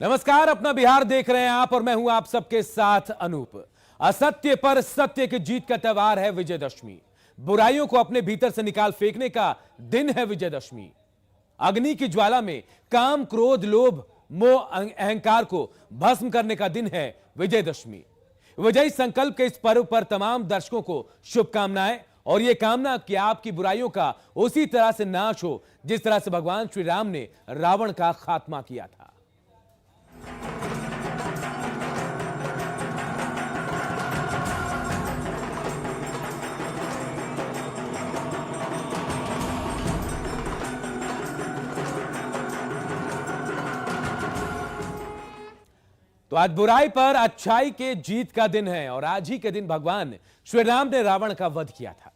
नमस्कार, अपना बिहार देख रहे हैं आप और मैं हूं आप सबके साथ अनूप। असत्य पर सत्य की जीत का त्योहार है विजयदशमी। बुराइयों को अपने भीतर से निकाल फेंकने का दिन है विजयदशमी। अग्नि की ज्वाला में काम, क्रोध, लोभ, मोह, अहंकार को भस्म करने का दिन है विजयदशमी। विजयी संकल्प के इस पर्व पर तमाम दर्शकों को शुभकामनाएं और यह कामना कि आपकी बुराइयों का उसी तरह से नाश हो जिस तरह से भगवान श्री राम ने रावण का खात्मा किया था। तो आज बुराई पर अच्छाई के जीत का दिन है और आज ही के दिन भगवान श्री राम ने रावण का वध किया था।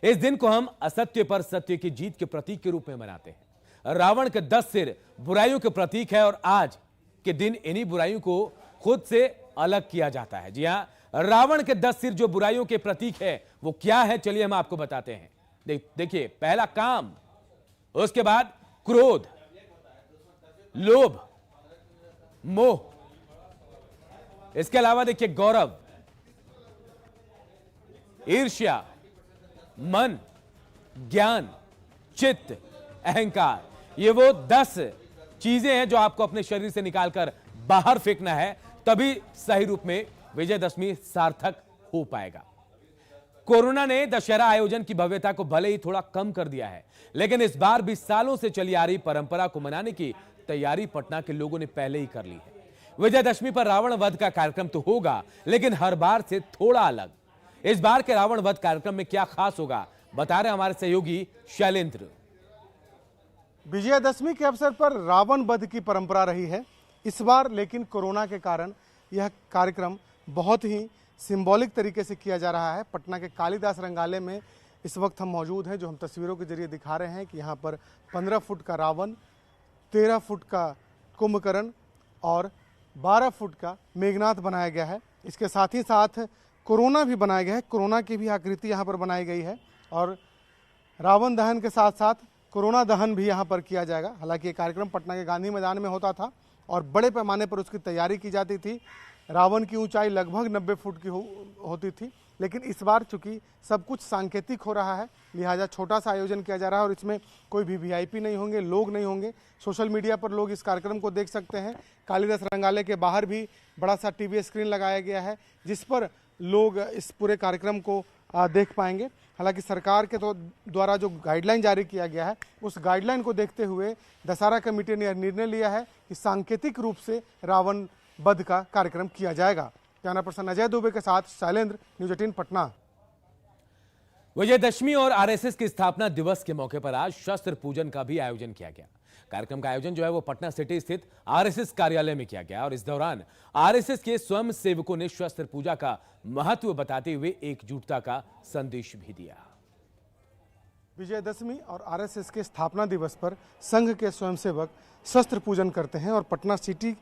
इस दिन को हम असत्य पर सत्य की जीत के प्रतीक के रूप में मनाते हैं। रावण के 10 सिर बुराइयों के प्रतीक है और आज के दिन इन्हीं बुराइयों को खुद से अलग किया जाता है। जी हां, रावण के 10 सिर जो बुराइयों के प्रतीक है वो क्या है, चलिए हम आपको बताते हैं। देखिए, पहला काम, उसके बाद क्रोध, लोभ, मोह, इसके अलावा देखिए गौरव, ईर्ष्या, मन, ज्ञान, चित्त, अहंकार। ये वो 10 चीजें हैं जो आपको अपने शरीर से निकालकर बाहर फेंकना है, तभी सही रूप में विजयदशमी सार्थक हो पाएगा। कोरोना ने दशहरा आयोजन की भव्यता को भले ही थोड़ा कम कर दिया है, लेकिन इस बार भी सालों से चली आ रही परंपरा को मनाने की तैयारी पटना के लोगों ने पहले ही कर ली है। विजयदशमी पर रावण वध का कार्यक्रम तो होगा, लेकिन हर बार से थोड़ा अलग। इस बार के रावण वध कार्यक्रम में क्या खास होगा, बता रहे हमारे सहयोगी शैलेंद्र। विजयदशमी के अवसर पर रावण वध की परंपरा रही है इस बार, लेकिन कोरोना के कारण यह कार्यक्रम बहुत ही सिंबॉलिक तरीके से किया जा रहा है। पटना के कालिदास रंगालय में इस वक्त हम मौजूद हैं, जो हम तस्वीरों के जरिए दिखा रहे हैं कि यहाँ पर 15 फुट का रावण, 13 फुट का कुंभकर्ण और 12 फुट का मेघनाथ बनाया गया है। इसके साथ ही साथ कोरोना भी बनाया गया है, कोरोना की भी आकृति यहाँ पर बनाई गई है और रावण दहन के साथ साथ कोरोना दहन भी यहाँ पर किया जाएगा। हालांकि ये कार्यक्रम पटना के गांधी मैदान में होता था और बड़े पैमाने पर उसकी तैयारी की जाती थी। रावण की ऊंचाई लगभग 90 फुट की होती थी, लेकिन इस बार चूंकि सब कुछ सांकेतिक हो रहा है, लिहाजा छोटा सा आयोजन किया जा रहा है और इसमें कोई भी वीआईपी नहीं होंगे, लोग नहीं होंगे। सोशल मीडिया पर लोग इस कार्यक्रम को देख सकते हैं। कालिदास रंगालय के बाहर भी बड़ा सा टीवी स्क्रीन लगाया गया है जिस पर लोग इस पूरे कार्यक्रम को देख पाएंगे। हालांकि सरकार के द्वारा जो गाइडलाइन जारी किया गया है, उस गाइडलाइन को देखते हुए दशहरा कमेटी ने निर्णय लिया है कि सांकेतिक रूप से रावण वध का कार्यक्रम किया जाएगा। कैमरा पर्सन अजय दुबे के साथ शैलेंद्र, न्यूज 18 पटना। विजयदशमी और आरएसएस की स्थापना दिवस के मौके पर आज शस्त्र पूजन का भी आयोजन किया गया। कार्यक्रम का आयोजन जो है वो पटना सिटी स्थित आरएसएस कार्यालय में किया गया और इस दौरान आरएसएस के स्वयं सेवकों ने शस्त्र पूजा का महत्व बताते हुए एकजुटता का संदेश भी दिया। विजयदशमी और आरएसएस के स्थापना दिवस पर संघ के स्वयंसेवक शस्त्र पूजन करते हैं और पटना सिटी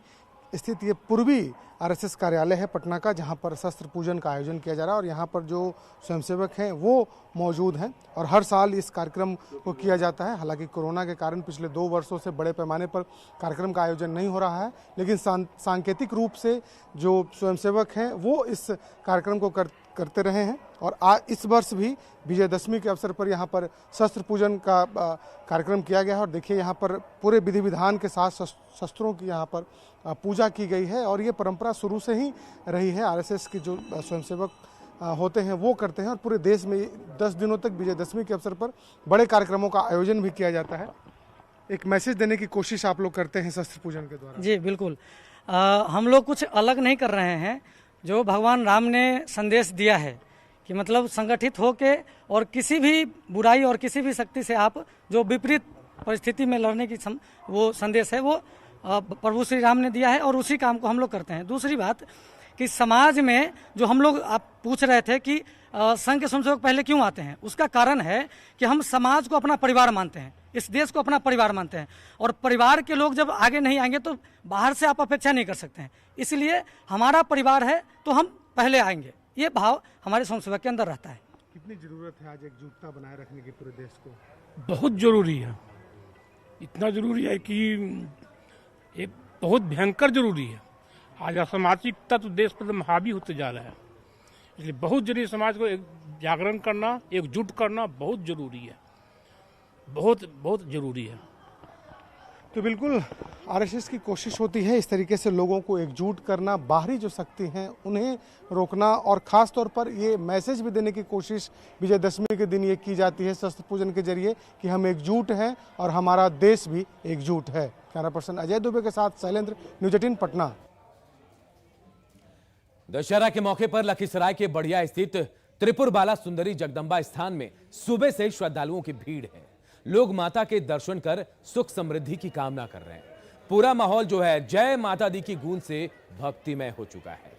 स्थित ये पूर्वी आरएसएस कार्यालय है पटना का, जहां पर शस्त्र पूजन का आयोजन किया जा रहा है और यहां पर जो स्वयंसेवक हैं वो मौजूद हैं और हर साल इस कार्यक्रम को किया जाता है। हालांकि कोरोना के कारण पिछले 2 वर्षों से बड़े पैमाने पर कार्यक्रम का आयोजन नहीं हो रहा है, लेकिन सांकेतिक रूप से जो स्वयंसेवक हैं वो इस कार्यक्रम को करते रहे हैं और इस वर्ष भी विजयदशमी के अवसर पर यहाँ पर शस्त्र पूजन का कार्यक्रम किया गया है और देखिए यहाँ पर पूरे विधि विधान के साथ शस्त्रों की यहाँ पर पूजा की गई है और ये परंपरा शुरू से ही रही है। आरएसएस के जो स्वयंसेवक होते हैं वो करते हैं और पूरे देश में 10 दिनों तक विजयदशमी के अवसर पर बड़े कार्यक्रमों का आयोजन भी किया जाता है। एक मैसेज देने की कोशिश आप लोग करते हैं शस्त्र पूजन के द्वारा। जी बिल्कुल, हम लोग कुछ अलग नहीं कर रहे हैं। जो भगवान राम ने संदेश दिया है कि मतलब संगठित होके और किसी भी बुराई और किसी भी शक्ति से आप जो विपरीत परिस्थिति में लड़ने की वो संदेश है वो प्रभु श्री राम ने दिया है और उसी काम को हम लोग करते हैं। दूसरी बात कि समाज में जो हम लोग, आप पूछ रहे थे कि संघ के स्वयंसेवक पहले क्यों आते हैं, उसका कारण है कि हम समाज को अपना परिवार मानते हैं, इस देश को अपना परिवार मानते हैं और परिवार के लोग जब आगे नहीं आएंगे तो बाहर से आप अपेक्षा नहीं कर सकते हैं। इसलिए हमारा परिवार है तो हम पहले आएंगे, ये भाव हमारे स्वयंसेवक के अंदर रहता है। कितनी जरूरत है आज एकजुटता बनाए रखने की पूरे देश को? बहुत जरूरी है, इतना जरूरी है कि एक बहुत भयंकर जरूरी है। आज असामाजिकता तो देश पर हावी होते जा रहा है, इसलिए बहुत जरूरी समाज को एक जागरण करना, एकजुट करना बहुत जरूरी है, बहुत बहुत जरूरी है। तो बिल्कुल आरएसएस की कोशिश होती है इस तरीके से लोगों को एकजुट करना, बाहरी जो शक्ति हैं उन्हें रोकना, और ख़ास तौर पर ये मैसेज भी देने की कोशिश विजयदशमी के दिन ये की जाती है शस्त्र पूजन के जरिए कि हम एकजुट हैं और हमारा देश भी एकजुट है। कैमरा पर्सन अजय दुबे के साथ शैलेंद्र, न्यूज 18 पटना। दशहरा के मौके पर लखीसराय के बढ़िया स्थित त्रिपुर बाला सुंदरी जगदम्बा स्थान में सुबह से श्रद्धालुओं की भीड़ है। लोग माता के दर्शन कर सुख समृद्धि की कामना कर रहे हैं। पूरा माहौल जो है जय माता दी की गूंज से भक्तिमय हो चुका है।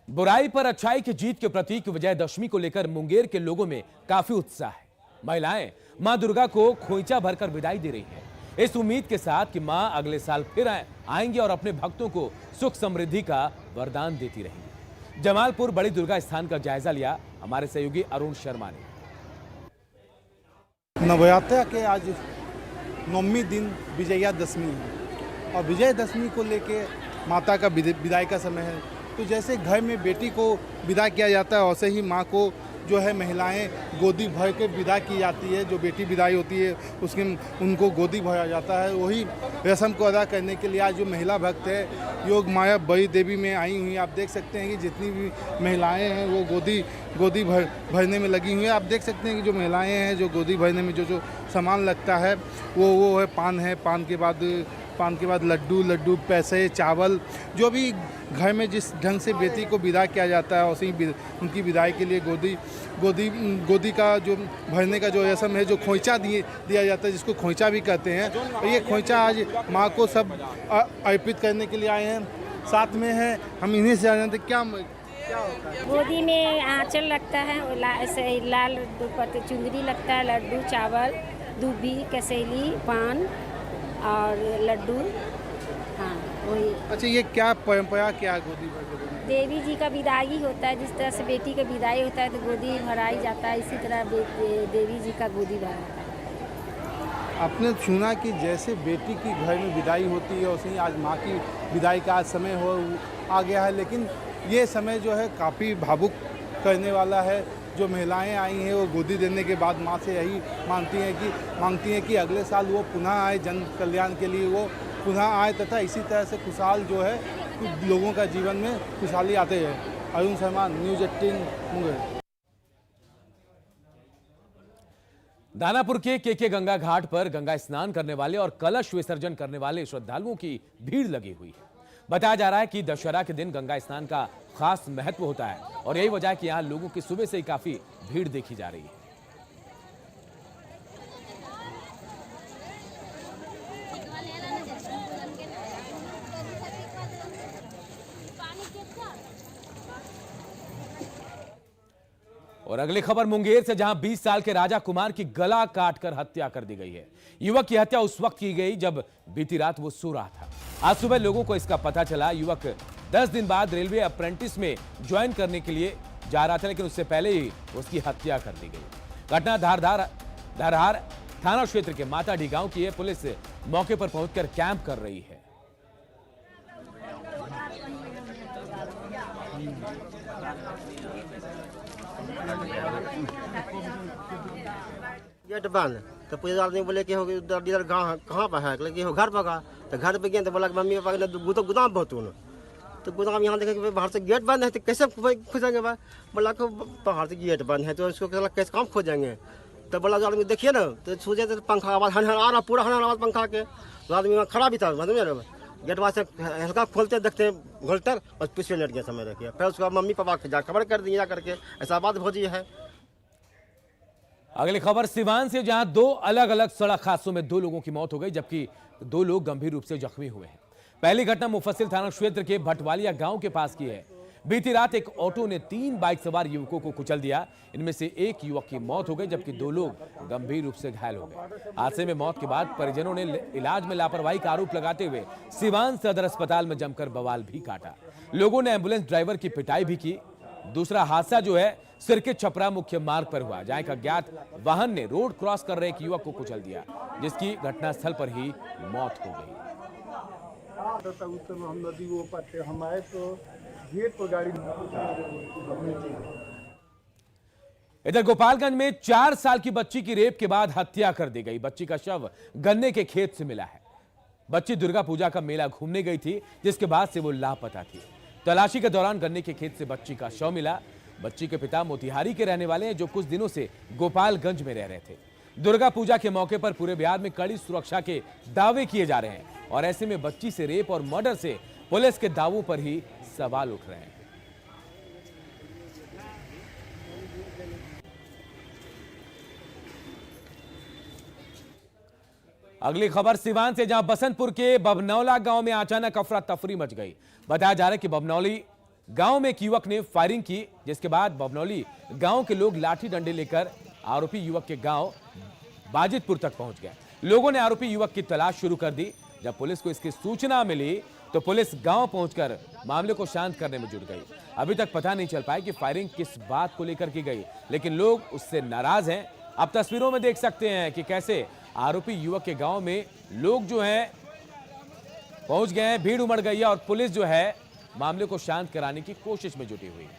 बुराई पर अच्छाई की जीत के प्रतीक विजयदशमी को लेकर मुंगेर के लोगों में काफी उत्साह है। महिलाएं मां दुर्गा को खोइचा भरकर विदाई दे रही हैं, इस उम्मीद के साथ कि मां अगले साल फिर आएंगी और अपने भक्तों को सुख समृद्धि का वरदान देती रहेंगी। जमालपुर बड़ी दुर्गा स्थान का जायजा लिया हमारे सहयोगी अरुण शर्मा ने। नवरात्र के आज 9वें दिन विजयादशमी है और विजयादशमी को लेके माता का विदाई का समय है। तो जैसे घर में बेटी को विदा किया जाता है वैसे ही माँ को जो है महिलाएं गोदी भर के विदा की जाती है। जो बेटी विदाई होती है उसके उनको गोदी भरा जाता है। वही रस्म को अदा करने के लिए आज जो महिला भक्त है योग माया बड़ी देवी में आई हुई। आप देख सकते हैं कि जितनी भी महिलाएं हैं वो गोदी भरने में लगी हुई हैं। आप देख सकते हैं कि जो महिलाएं हैं जो गोदी भरने में जो सामान लगता है वो है पान के बाद लड्डू, पैसे, चावल, जो भी घर में जिस ढंग से बेटी को विदा किया जाता है उसी उनकी विदाई के लिए गोदी का जो भरने का जो रस्म है, जो खोइचा दिया जाता है जिसको खोइचा भी कहते हैं। और ये खोइचा आज माँ को सब अर्पित करने के लिए आए हैं। साथ में है हम इन्हीं से जानते क्या होता है। गोदी में आंचल लगता है, लाल दुपट्टे चुंदरी लगता है, लड्डू, चावल, दूबी, कसैली, पान और लड्डू। हाँ वही। अच्छा, ये क्या परंपरा क्या गोदी भर? देवी जी का विदाई होता है, जिस तरह से बेटी का विदाई होता है तो गोदी भराई जाता है, इसी तरह देवी जी का गोदी भराता है। आपने सुना कि जैसे बेटी की घर में विदाई होती है वैसे ही आज माँ की विदाई का आज समय आ गया है। लेकिन ये समय जो है काफ़ी भावुक करने वाला है। जो महिलाएं आई हैं वो गोदी देने के बाद माँ से यही मांगती हैं कि अगले साल वो पुनः आए, जन कल्याण के लिए वो पुनः आए तथा इसी तरह से खुशहाल जो है लोगों का जीवन में खुशहाली आते हैं। अरुण शर्मा, न्यूज 18 मुंगेर। दानापुर के केके गंगा घाट पर गंगा स्नान करने वाले और कलश विसर्जन करने वाले श्रद्धालुओं की भीड़ लगी हुई है। बताया जा रहा है कि दशहरा के दिन गंगा स्नान का खास महत्व होता है और यही वजह है कि यहाँ लोगों की सुबह से ही काफी भीड़ देखी जा रही है। और अगली खबर मुंगेर से, जहां 20 साल के राजा कुमार की गला काटकर हत्या कर दी गई है। युवक की हत्या उस वक्त की गई जब बीती रात वो सो रहा था। आज सुबह लोगों को इसका पता चला। युवक 10 दिन बाद रेलवे अप्रेंटिस में ज्वाइन करने के लिए जा रहा था, लेकिन उससे पहले ही उसकी हत्या कर दी गई। घटना धारहार थाना क्षेत्र के माताडी गांव की है। पुलिस मौके पर पहुंचकर कैंप कर रही है। गेट बंद तो पूरे आदमी बोले कि इधर गाँव कहाँ पर है, कि हो घर पर का। तो घर पे गए तो बोला कि मम्मी पापा ने गोदाम बहुत तो गोदाम यहाँ देखे कि बाहर से गेट बंद है तो कैसे खोजेंगे। बोला कि बाहर से गेट बंद है तो उसको कैसे काम खोजेंगे। तो बोला आदमी देखिए ना तो सोचे तो पंखा आवाज हन आ रहा, पूरा हन आवाज पंखा के। तो आदमी खड़ा भी था, गेट वहाँ से हल्का खोलते देखते घोलतर और पीछे लेट गया समय रखिए। फिर उसको मम्मी पापा जा खबर कर दिया करके, ऐसा बात भोजी है। अगली खबर सिवान से, जहां 2 अलग अलग सड़क हादसों में 2 लोगों की मौत हो गई जबकि 2 लोग गंभीर रूप से जख्मी हुए हैं। पहली घटना मुफस्सिल थाना क्षेत्र के भटवालिया गांव के पास की है। बीती रात एक ऑटो ने 3 बाइक सवार युवकों को कुचल दिया। इनमें से एक युवक की मौत हो गई जबकि 2 लोग गंभीर रूप से घायल हो गए। हादसे में मौत के बाद परिजनों ने इलाज में लापरवाही का आरोप लगाते हुए सिवान सदर अस्पताल में जमकर बवाल भी काटा। लोगों ने एम्बुलेंस ड्राइवर की पिटाई भी की। दूसरा हादसा जो है सिरकिट छपरा मुख्य मार्ग पर हुआ, जहां एक अज्ञात वाहन ने रोड क्रॉस कर रहे एक युवक को कुचल दिया, जिसकी घटनास्थल पर ही मौत हो गई। हम नदी वो पार थे, हम आए तो गेट पर गाड़ी। इधर गोपालगंज में 4 साल की बच्ची की रेप के बाद हत्या कर दी गई। बच्ची का शव गन्ने के खेत से मिला है। बच्ची दुर्गा पूजा का मेला घूमने गई थी, जिसके बाद से वो लापता थी। तलाशी के दौरान गन्ने के खेत से बच्ची का शव मिला। बच्ची के पिता मोतिहारी के रहने वाले हैं, जो कुछ दिनों से गोपालगंज में रह रहे थे। दुर्गा पूजा के मौके पर पूरे बिहार में कड़ी सुरक्षा के दावे किए जा रहे हैं और ऐसे में बच्ची से रेप और मर्डर से पुलिस के दावों पर ही सवाल उठ रहे हैं। अगली खबर सिवान से, जहां बसंतपुर के बभनौला गांव में अचानक अफरा तफरी मच गई। बताया जा रहा है कि बभनौली गांव में एक युवक ने फायरिंग की, जिसके बाद बभनौली गांव के लोग लाठी डंडे लेकर आरोपी युवक के गांव बाजितपुर तक पहुंच गए। लोगों ने आरोपी युवक की तलाश शुरू कर दी। जब पुलिस को इसकी सूचना मिली तो पुलिस गांव पहुंचकर मामले को शांत करने में जुट गई। अभी तक पता नहीं चल पाया कि फायरिंग किस बात को लेकर की गई, लेकिन लोग उससे नाराज हैं। आप तस्वीरों में देख सकते हैं कि कैसे आरोपी युवक के गांव में लोग जो हैं पहुंच गए हैं, भीड़ उमड़ गई है और पुलिस जो है मामले को शांत कराने की कोशिश में जुटी हुई है।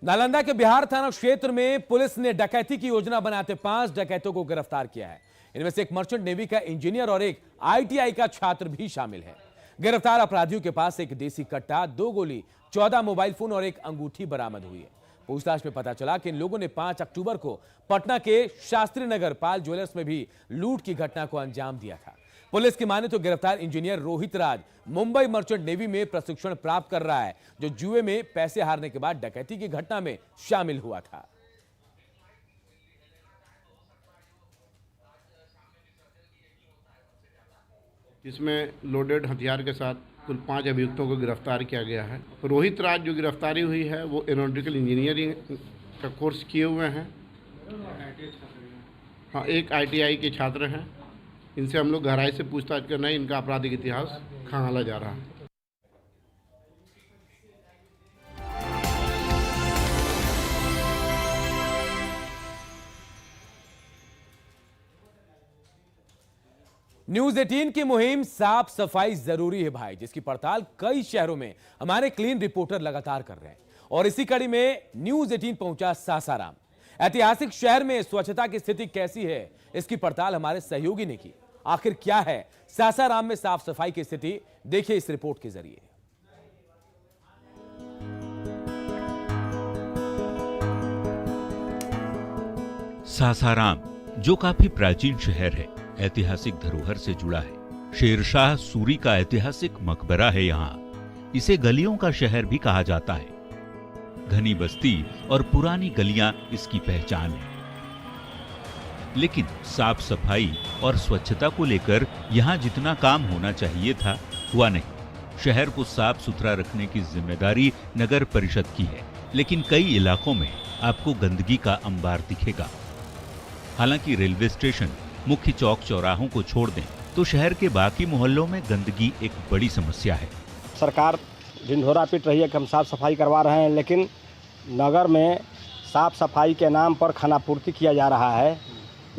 नालंदा के बिहार थाना क्षेत्र में पुलिस ने डकैती की योजना बनाते 5 डकैतों को गिरफ्तार किया है। इनमें से एक मर्चेंट नेवी का इंजीनियर और एक ITI का छात्र भी शामिल है। गिरफ्तार अपराधियों के पास एक देसी कट्टा, 2 गोली, 14 मोबाइल फोन और एक अंगूठी बरामद हुई है। पूछताछ में पता चला कि इन लोगों ने 5 अक्टूबर को पटना के शास्त्री नगर पाल ज्वेलर्स में भी लूट की घटना को अंजाम दिया था। पुलिस की माने तो गिरफ्तार engineer Rohit Raj Mumbai merchant navy में प्रशिक्षण प्राप्त कर रहा है, जो जुए में पैसे हारने के बाद डकैती की घटना में शामिल हुआ था। इसमें लोडेड हथियार के साथ कुल 5 अभियुक्तों को गिरफ्तार किया गया है। रोहित राज जो गिरफ्तारी हुई है वो एरोनॉटिकल इंजीनियरिंग का कोर्स किए हुए हैं। हाँ, एक ITI के छात्र हैं। इनसे हम लोग गहराई से पूछताछ कर रहे हैं। इनका आपराधिक इतिहास खंगाला जा रहा है। न्यूज 18 की मुहिम साफ सफाई जरूरी है भाई, जिसकी पड़ताल कई शहरों में हमारे क्लीन रिपोर्टर लगातार कर रहे हैं। और इसी कड़ी में न्यूज 18 पहुंचा सासाराम। ऐतिहासिक शहर में स्वच्छता की स्थिति कैसी है, इसकी पड़ताल हमारे सहयोगी ने की। आखिर क्या है सासाराम में साफ सफाई की स्थिति, देखिए इस रिपोर्ट के जरिए। सासाराम जो काफी प्राचीन शहर है, ऐतिहासिक धरोहर से जुड़ा है। शेरशाह सूरी का ऐतिहासिक मकबरा है यहाँ। इसे गलियों का शहर भी कहा जाता है। घनी बस्ती और पुरानी गलियां इसकी पहचान है। लेकिन साफ सफाई और स्वच्छता को लेकर यहाँ जितना काम होना चाहिए था, हुआ नहीं। शहर को साफ सुथरा रखने की जिम्मेदारी नगर परिषद की है, लेकिन कई इलाकों में आपको गंदगी का अंबार दिखेगा। हालांकि रेलवे स्टेशन, मुख्य चौक चौराहों को छोड़ दें तो शहर के बाकी मोहल्लों में गंदगी एक बड़ी समस्या है। सरकार ढिंढोरा पीट रही है कि हम साफ सफाई करवा रहे हैं, लेकिन नगर में साफ सफाई के नाम पर खानापूर्ति किया जा रहा है,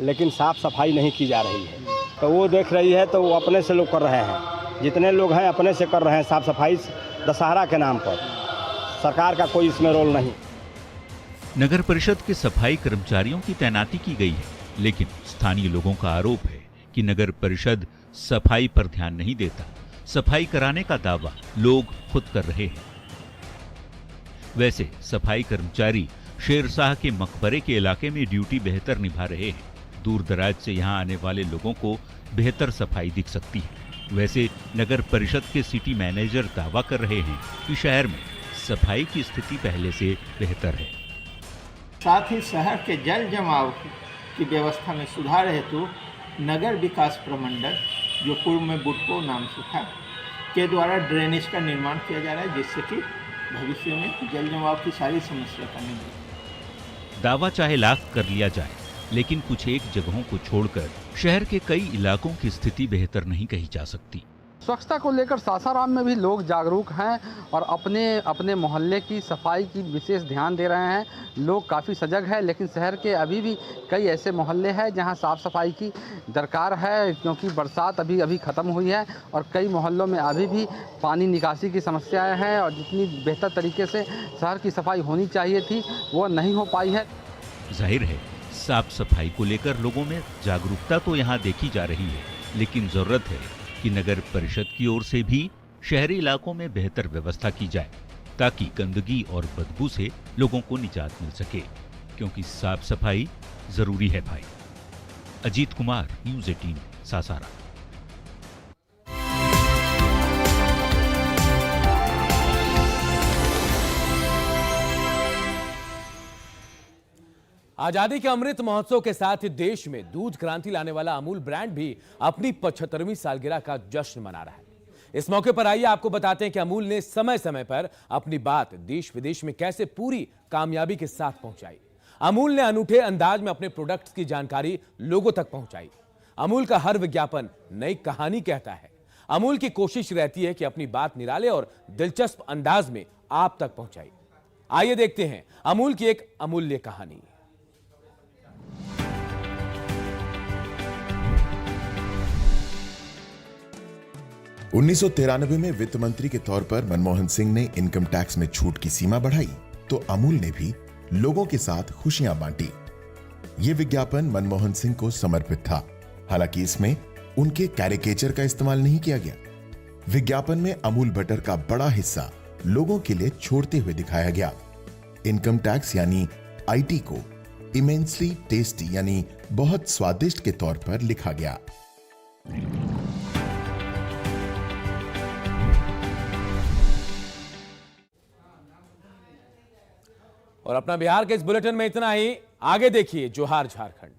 लेकिन साफ सफाई नहीं की जा रही है। तो वो देख रही है तो वो अपने से लोग कर रहे हैं, जितने लोग हैं अपने से कर रहे हैं साफ सफाई दशहरा के नाम पर। सरकार का कोई इसमें रोल नहीं। नगर परिषद के सफाई कर्मचारियों की तैनाती की गई है, लेकिन स्थानीय लोगों का आरोप है कि नगर परिषद सफाई पर ध्यान नहीं देता। सफाई कराने का दावा लोग खुद कर रहे हैं। वैसे सफाई कर्मचारी शेरशाह के मकबरे के इलाके में ड्यूटी बेहतर निभा रहे हैं। दूर दराज से यहां आने वाले लोगों को बेहतर सफाई दिख सकती है। वैसे नगर परिषद के सिटी मैनेजर दावा कर रहे हैं कि शहर में सफाई की स्थिति पहले से बेहतर है। साथ ही शहर के जल जमाव की व्यवस्था में सुधार हेतु नगर विकास प्रमंडल, जो पूर्व में बुडको नाम से था, के द्वारा ड्रेनेज का निर्माण किया जा रहा है, जिससे कि भविष्य में जल जमाव की सारी समस्या का निवारण। दावा चाहे लाख कर लिया जाए, लेकिन कुछ एक जगहों को छोड़कर शहर के कई इलाकों की स्थिति बेहतर नहीं कही जा सकती। स्वच्छता को लेकर सासाराम में भी लोग जागरूक हैं और अपने अपने मोहल्ले की सफाई की विशेष ध्यान दे रहे हैं। लोग काफ़ी सजग है, लेकिन शहर के अभी भी कई ऐसे मोहल्ले हैं जहां साफ़ सफाई की दरकार है, क्योंकि बरसात अभी अभी ख़त्म हुई है और कई मोहल्लों में अभी भी पानी निकासी की समस्याएं हैं और जितनी बेहतर तरीके से शहर की सफाई होनी चाहिए थी वो नहीं हो पाई है। जाहिर है साफ सफाई को लेकर लोगों में जागरूकता तो यहाँ देखी जा रही है, लेकिन जरूरत है कि नगर परिषद की ओर से भी शहरी इलाकों में बेहतर व्यवस्था की जाए, ताकि गंदगी और बदबू से लोगों को निजात मिल सके, क्योंकि साफ सफाई जरूरी है भाई। अजीत कुमार, न्यूज़ 18, सासाराम। आजादी के अमृत महोत्सव के साथ ही देश में दूध क्रांति लाने वाला अमूल ब्रांड भी अपनी 75वीं सालगिरह का जश्न मना रहा है। इस मौके पर आइए आपको बताते हैं कि अमूल ने समय समय पर अपनी बात देश विदेश में कैसे पूरी कामयाबी के साथ पहुंचाई। अमूल ने अनूठे अंदाज में अपने प्रोडक्ट्स की जानकारी लोगों तक पहुंचाई। अमूल का हर विज्ञापन नई कहानी कहता है। अमूल की कोशिश रहती है कि अपनी बात निराले और दिलचस्प अंदाज में आप तक पहुंचाई। आइए देखते हैं अमूल की एक अमूल्य कहानी। 1993 में वित्त मंत्री के तौर पर मनमोहन सिंह ने इनकम टैक्स में छूट की सीमा बढ़ाई, तो अमूल ने भी लोगों के साथ खुशियां बांटी। ये विज्ञापन मनमोहन सिंह को समर्पित था, हालांकि इसमें उनके कैरिकेचर का इस्तेमाल नहीं किया गया। विज्ञापन में अमूल बटर का बड़ा हिस्सा लोगों के लिए छोड़ते हुए दिखाया गया। इनकम टैक्स यानी आईटी को इमेंसली टेस्टी यानी बहुत स्वादिष्ट के तौर पर लिखा गया। और अपना बिहार के इस बुलेटिन में इतना ही। आगे देखिए जोहार झारखंड।